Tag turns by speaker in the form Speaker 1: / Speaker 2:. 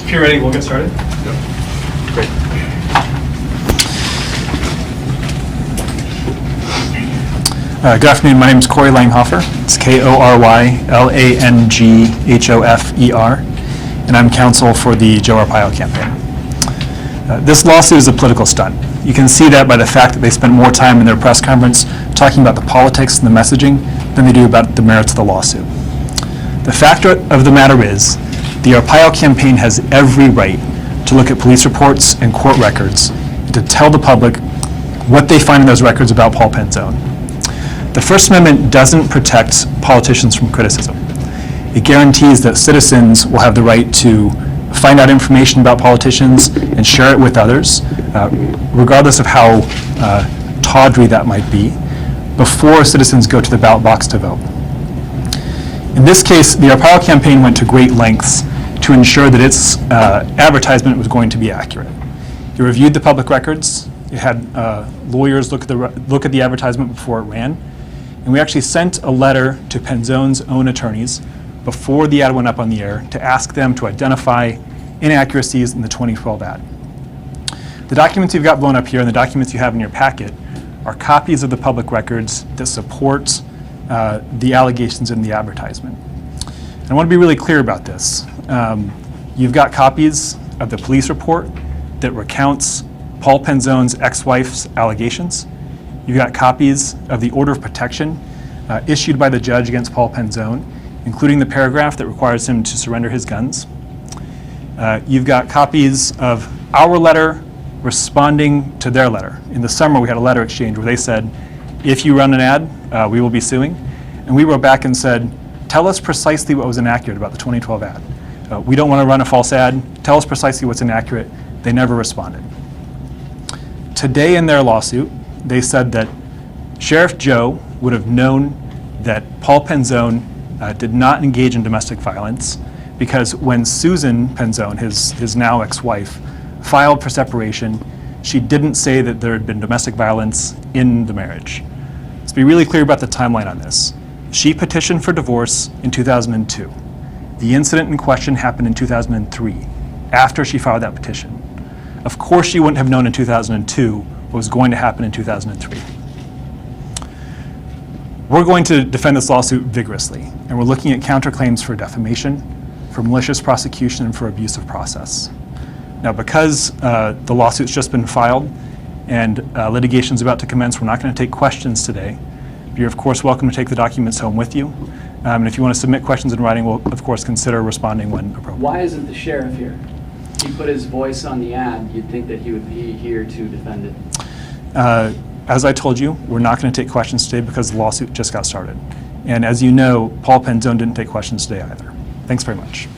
Speaker 1: If you're ready, we'll get started.
Speaker 2: Yep.
Speaker 1: Great.
Speaker 3: Good afternoon. My name is Corey Langhofer. It's K-O-R-Y-L-A-N-G-H-O-F-E-R, and I'm counsel for the Joe Arpaio campaign. This lawsuit is a political stunt. You can see that by the fact that they spent more time in their press conference talking about the politics and the messaging than they do about the merits of the lawsuit. The fact of the matter is, the Arpaio campaign has every right to look at police reports and court records and to tell the public what they find in those records about Paul Penzone. The First Amendment doesn't protect politicians from criticism. It guarantees that citizens will have the right to find out information about politicians and share it with others, regardless of how tawdry that might be, before citizens go to the ballot box to vote. In this case, the Arpaio campaign went to great lengths to ensure that its advertisement was going to be accurate. It reviewed the public records. It had lawyers look at the advertisement before it ran. And we actually sent a letter to Penzone's own attorneys before the ad went up on the air to ask them to identify inaccuracies in the 2012 ad. The documents you've got blown up here and the documents you have in your packet are copies of the public records that support the allegations in the advertisement. And I want to be really clear about this. You've got copies of the police report that recounts Paul Penzone's ex-wife's allegations. You've got copies of the order of protection issued by the judge against Paul Penzone, including the paragraph that requires him to surrender his guns. You've got copies of our letter responding to their letter. In the summer, we had a letter exchange where they said, if you run an ad, we will be suing. And we wrote back and said, tell us precisely what was inaccurate about the 2012 ad. We don't want to run a false ad. Tell us precisely what's inaccurate. They never responded. Today in their lawsuit, they said that Sheriff Joe would have known that Paul Penzone did not engage in domestic violence because when Susan Penzone, his now ex-wife, filed for separation, she didn't say that there had been domestic violence in the marriage. Let's be really clear about the timeline on this. She petitioned for divorce in 2002. The incident in question happened in 2003, after she filed that petition. Of course she wouldn't have known in 2002 what was going to happen in 2003. We're going to defend this lawsuit vigorously, and we're looking at counterclaims for defamation, for malicious prosecution, and for abuse of process. Now, because the lawsuit's just been filed and litigation's about to commence, we're not going to take questions today. You're, of course, welcome to take the documents home with you. And if you want to submit questions in writing, we'll, of course, consider responding when appropriate.
Speaker 4: Why isn't the sheriff here? He put his voice on the ad. You'd think that he would be here to defend it.
Speaker 3: As I told you, we're not going to take questions today because the lawsuit just got started. And as you know, Paul Penzone didn't take questions today either. Thanks very much.